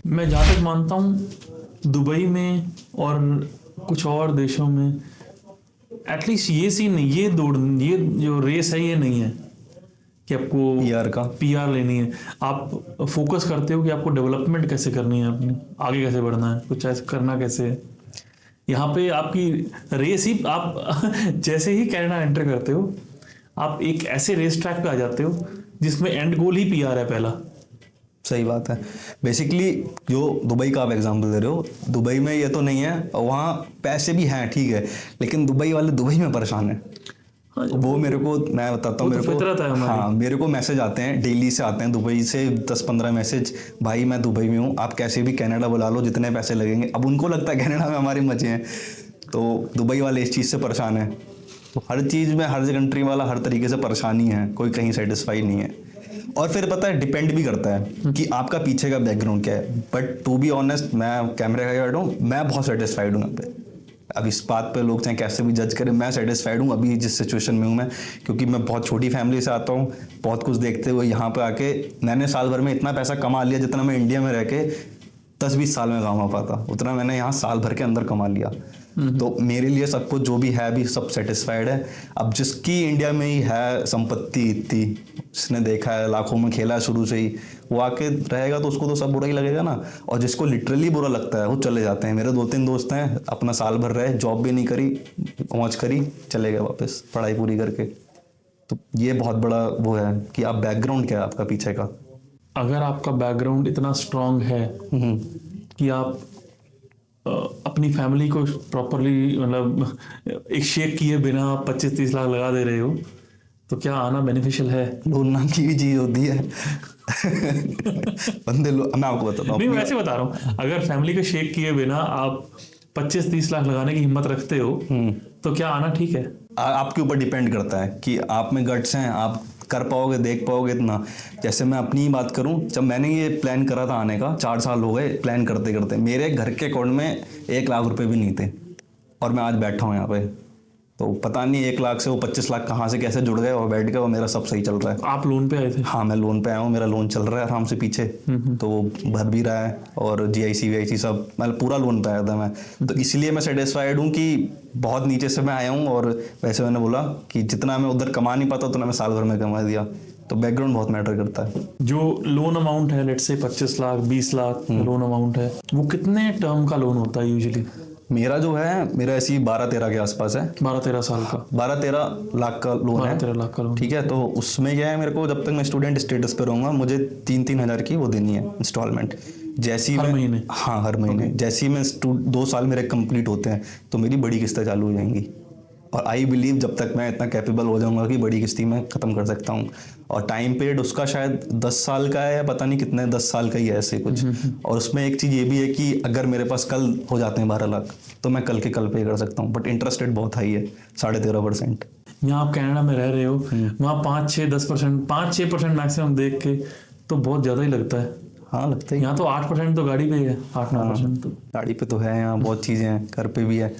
मैं जहाँ तक मानता हूँ दुबई में और कुछ और देशों में एटलीस्ट ये सीन नहीं, ये जो रेस है ये नहीं है कि आपको पीआर का पीआर लेनी है। आप फोकस करते हो कि आपको डेवलपमेंट कैसे करनी है, अपनी आगे कैसे बढ़ना है, कुछ ऐसे करना कैसे है। यहाँ पे आपकी रेस ही आप जैसे ही कनाडा एंटर करते हो आप एक ऐसे रेस ट्रैक पे आ जाते हो जिसमें एंड गोल ही पीआर है पहला। सही बात है। बेसिकली जो दुबई का आप एग्जांपल दे रहे हो, दुबई में ये तो नहीं है, वहाँ पैसे भी हैं ठीक है, लेकिन दुबई वाले दुबई में परेशान है। हाँ, वो मेरे को, मैं बताता हूँ, वो तो मेरे फितरत है को, हमारी। हाँ, मेरे को मैसेज आते हैं, डेली से आते हैं दुबई से 10-15 मैसेज, भाई मैं दुबई में हूँ, आप कैसे भी कनाडा बुला लो, जितने पैसे लगेंगे। अब उनको लगता है कनाडा में हमारे मजे हैं, तो दुबई वाले इस चीज़ से परेशान है। तो हर चीज़ में हर कंट्री वाला हर तरीके से परेशानी है, कोई कहीं सेटिस्फाई नहीं है। और फिर पता है डिपेंड भी करता है कि आपका पीछे का बैकग्राउंड क्या है। बट टू बी ऑनेस्ट, मैं कैमरे का बैठा हूँ, मैं बहुत सेटिस्फाइड हूँ यहाँ पे। अब इस बात पे लोग चाहे कैसे भी जज करें, मैं सेटिस्फाइड हूँ अभी जिस सिचुएशन में हूँ मैं, क्योंकि मैं बहुत छोटी फैमिली से आता हूँ। बहुत कुछ देखते हुए यहाँ पे आके मैंने साल भर में इतना पैसा कमा लिया जितना मैं इंडिया में रह के 10-20 साल में कमा पाता, उतना मैंने यहाँ साल भर के अंदर कमा लिया। तो मेरे लिए सब कुछ जो भी है अभी सब सेटिस्फाइड है। अब जिसकी इंडिया में ही है संपत्ति इतनी, जिसने देखा है लाखों में खेला है शुरू से ही, वो आके रहेगा तो उसको तो सब बुरा ही लगेगा ना। और जिसको लिटरली बुरा लगता है वो चले जाते हैं। मेरे 2-3 दोस्त हैं, अपना साल भर रहे, जॉब भी नहीं करी, मौज करी, चले गए वापस पढ़ाई पूरी करके। तो ये बहुत बड़ा वो है कि आप बैकग्राउंड क्या है आपका पीछे का। अगर आपका बैकग्राउंड इतना स्ट्रांग है कि आप अपनी फैमिली को प्रॉपरली मतलब एक शेक किए बिना 25-30 लाख लगा दे रहे हो, तो क्या आना बेनिफिशियल है? लोन नाम की भी चीज होती है। बंदे मैं आपको बताता हूँ नहीं, मैं ऐसे बता रहा हूँ, अगर फैमिली को शेक किए बिना आप 25-30 लाख लगाने की हिम्मत रखते हो तो क्या आना ठीक है? आपके ऊपर डिपेंड करता है कि आप में गट्स हैं, आप कर पाओगे, देख पाओगे इतना। जैसे मैं अपनी ही बात करूं, जब मैंने ये प्लान करा था आने का, 4 साल हो गए प्लान करते करते, मेरे घर के अकाउंट में 1 लाख रुपए भी नहीं थे, और मैं आज बैठा हूं यहाँ पे। तो पता नहीं 1 लाख से वो 25 लाख कहाँ से कैसे जुड़ गए और बैठ गए, और मेरा सब सही चल रहा है। आप लोन पे आए थे? हाँ, मैं लोन पे आया हूँ, मेरा लोन चल रहा है आराम से पीछे, तो वो भर भी रहा है, और जीआईसी वीआईसी सब, मतलब पूरा लोन पे आया था मैं। तो इसलिए मैं सेटिस्फाइड हूँ कि बहुत नीचे से मैं आया हूँ, और वैसे मैंने बोला कि जितना मैं उधर कमा नहीं पाता उतना मैं साल भर में कमा दिया। तो बैकग्राउंड बहुत मैटर करता है। जो लोन अमाउंट है, let's say 25 lakh 20 lakh loan amount है, वो कितने टर्म का लोन होता है यूजुअली? मेरा जो है, मेरा ऐसी 12-13 के आसपास है। 12-13 साल का? 12-13 लाख का लोन है। 12-13 लाख का लोन, ठीक है। तो उसमें क्या है, मेरे को जब तक मैं स्टूडेंट स्टेटस पे रहूंगा मुझे 3-3 हज़ार की वो देनी है इंस्टॉलमेंट, जैसी हर महीने? हाँ, हर महीने। जैसी मैं 2 साल मेरे कंप्लीट होते हैं तो मेरी बड़ी किस्तें चालू हो जाएंगी। और आई बिलीव जब तक मैं इतना कैपेबल हो जाऊंगा कि बड़ी किस्ती में ख़त्म कर सकता हूँ। और टाइम पीरियड उसका शायद 10 साल का है, या पता नहीं कितने, 10 साल का ही है ऐसे कुछ। और उसमें एक चीज़ ये भी है कि अगर मेरे पास कल हो जाते हैं 12 लाख तो मैं कल के कल पे कर सकता हूँ। बट इंटरेस्ट रेट बहुत हाई है, 13.5%। यहाँ आप कनाडा में रह रहे हो, वहाँ 5-6-10%, 5-6% मैक्सिमम देख के तो बहुत ज़्यादा ही लगता है। हाँ, लगता है। यहाँ तो 8% तो गाड़ी पे ही है, 8-9% तो। गाड़ी पे तो है, यहाँ बहुत चीज़ें हैं, घर पे भी है।